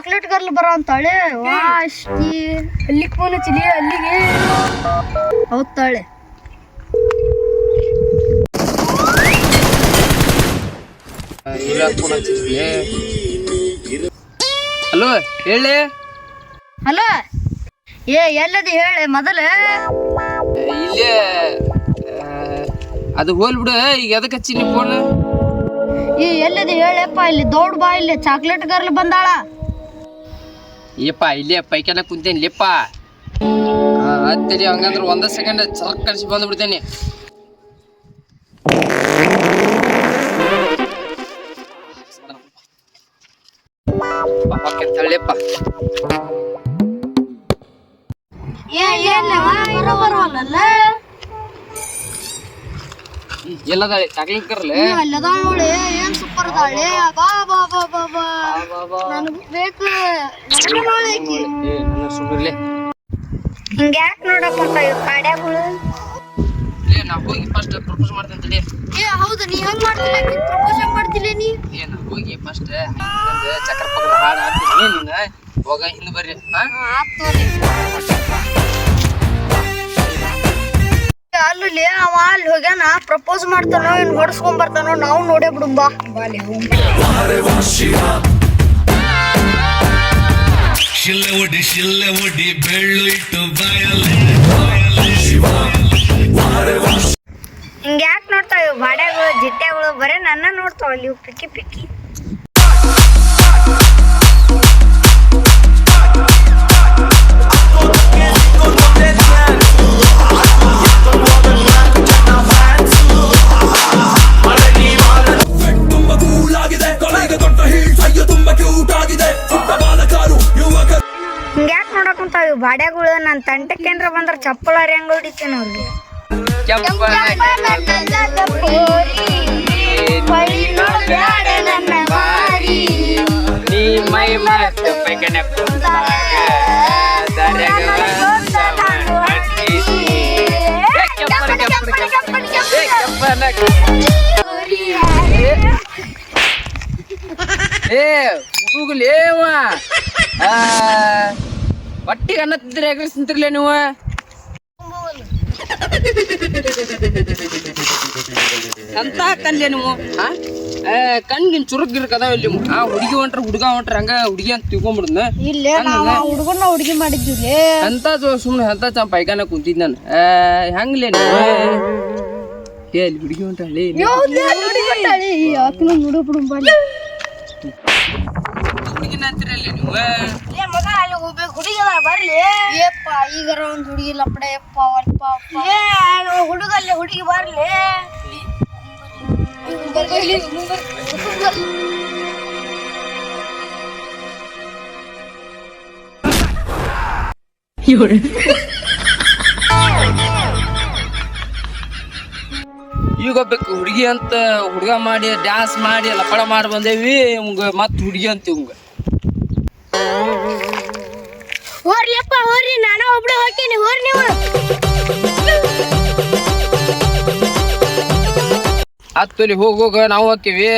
Chocolate girl ಬರೋ ಅಂತಾಳೆ ವಾಸ್ತಿ ಅಲ್ಲಿಗೆ ಫೋನ್ ಹಚ್ಚಲಿ ಅಲ್ಲಿಗೆ ಹೌದಾಳೆ ಹಲೋ ಹೇಳಿ. ಹಲೋ ಎಲ್ಲದಿ ಹೇಳಿ ಮೊದಲ ಇಲ್ಲೇ ಅದು ಹೋಲ್ ಬಿಡು. ಈಗ ಎದಕ್ಕೆ ಹಚ್ಚಿನಿ ಫೋನ್? ಎಲ್ಲದಿ ಹೇಳಪ್ಪ ಇಲ್ಲಿ ದೌಡ್ ಬಾ ಇಲ್ಲಿ ಚಾಕ್ಲೇಟ್ ಗರ್ಲ್ ಬಂದಾಳ. ಏಪ್ಪ ಇಲ್ಲೇ ಪೈಕೆಲ್ಲ ಕುಂತೇನಿ ಲೇಪ್ಪ. ಹತ್ತಡಿ ಹಂಗಂದ್ರೆ ಒಂದ ಸೆಕೆಂಡ್ ಚರಕ್ ಕಳಿಸಿ ಬಂದ್ಬಿಡ್ತೇನೆ. ತಳ್ಳಿಯಪ್ಪ ಎಲ್ಲದಾಳೆ ಚಾಕ್ಲೇಟ್ ಕರ್ಲೆ ನೋಡಿ ಏನ್ ಸೂಪರ್ ಅದಾಳೆ. ಬಾ ಬಾ ಬಾ ಬಾ ಬಾ ನನಗ್ ಬೇಕು ಸುಮ್ಮನೆ ಹಿಂಗ್ಯಾಕ್ ನೋಡಪ್ಪ ಕಾಡ್ಯಾಗಳು. ನಾ ಹೋಗಿ ಫಸ್ಟ್ ಪ್ರಪೋಸ್ ಮಾಡ್ತೇನೆ ತಡಿ. ಹೌದು ನೀ ಹೆಂಗ್ ಮಾಡ್ತಿಲ್ಲ ಪ್ರಪೋಸ್ ಹೆಂಗ್ ಮಾಡ್ತಿಲ್ಲ ನೀ? ನಾ ಹೋಗಿ ಫಸ್ಟ್ ಚಕ್ರ ಪಕ್ಕದ ಹಾಡು ಹಾಡ್ತೀನಿ. ನೀನು ಹೋಗ ಹಿಂದೆ ಬರ್ರಿ. ಅಲ್ಲಿ ಅವ ಅಲ್ಲಿ ಹೋಗ್ಯಾನ ಪ್ರಪೋಸ್ ಮಾಡ್ತಾನೋ ಇನ್ ಹೊಡ್ಸ್ಕೊಂಡ್ ಬರ್ತಾನೋ ನಾವು ನೋಡೇ ಬಿಡುಂಬಾ. ಶಿಲ್ಲೆ ಒಡಿ ಬೆಳ್ಳು ಇಟ್ಟು ಬಾಯಲ್ಲಿ ಹಿಂಗ್ಯಾಕ್ ನೋಡ್ತಾವ ಇವ್ ಬಾಡ್ಯಾಗಳು ಜಿಟ್ಟ್ಯಾಗಳು ಬರೇ ನನ್ನ ನೋಡ್ತಾವ ಅಲ್ಲಿ ಪಿಕ್ಕಿ ಪಿಕ್ಕಿ. ಹಿಂಗ್ಯಾಕ್ ನೋಡಕ್ ಕುಂತಾವ ಇವ್ ಬಾಡ್ಯಾಗಳು. ನನ್ ತಂಟಕ್ಕೇನ್ರ ಬಂದ್ರ ಚಪ್ಪಲ ಹೆಂಗ್ ಹೊಡಿತೇನೆ ಅವ್ರಿಗೆ. ಹುಡುಗಲೇವ ಒಟ್ಟಿಗೆ ಅನ್ನ ತಿಂದ್ರೆ ಎಗ್ರೆ ತಿಂತಿರ್ಲೇ ನೀವು? ಅಂತ ಕಲ್ಯ ನೀವು ಕಣ್ಗಿನ್ ಚುರುಗಿರ್ಕ ಅದಾವ ಇಲ್ಲಿ. ಹುಡುಗಿ ಹುಡುಗ ಹಂಗ ಹುಡುಗಿ ಅಂತ ತಿಳ್ಕೊಂಡ್ಬಿಡ್ನ. ಇಲ್ಲೇ ಹುಡುಗನ ಹುಡುಗಿ ಮಾಡಿದ್ವಿ ಅಂತ ಸುಮ್ನೆ ಅಂತ ಪೈಕಾನ ಕುಂತಿದ್ ನಾನು. ಹೆಂಗ್ಲೇ ನೀವು ಹೇಳಿ ಹುಡುಗಿ ಹೊಂಟಳಿ ಹುಡುಗಿನ ಅಂತೀರಲ್ಲಿ ನೀವು? ಹುಡುಗಿ ಬರ್ಲಿ ಯಪ್ಪ ಈಗಾರ ಒಂದ್ ಹುಡುಗಿ ಲಪಡ ಯಪ್ಪ ಹುಡುಗ ಅಲ್ಲಿ ಹುಡುಗಿ ಬರ್ಲಿ. ಈಗ ಹೋಗ್ಬೇಕು ಹುಡುಗಿ ಅಂತ ಹುಡುಗ ಮಾಡಿ ಡ್ಯಾನ್ಸ್ ಮಾಡಿ ಲಪಡ ಮಾಡಿ ಬಂದೇವಿ. ಇವಂಗ ಮತ್ ಹುಡುಗಿ ಅಂತ ಇವಂಗ ಹೋರ್ಲಿಯಪ್ಪ ಹೋರ್ರಿ ನಾನು ಒಬ್ಳೆ ಹೋಗ್ತೀನಿ ಹೋರ್ ನೀವು. ಹತ್ತಲಿ ಹೋಗ ನಾವು ಹೋಗ್ತೀವಿ.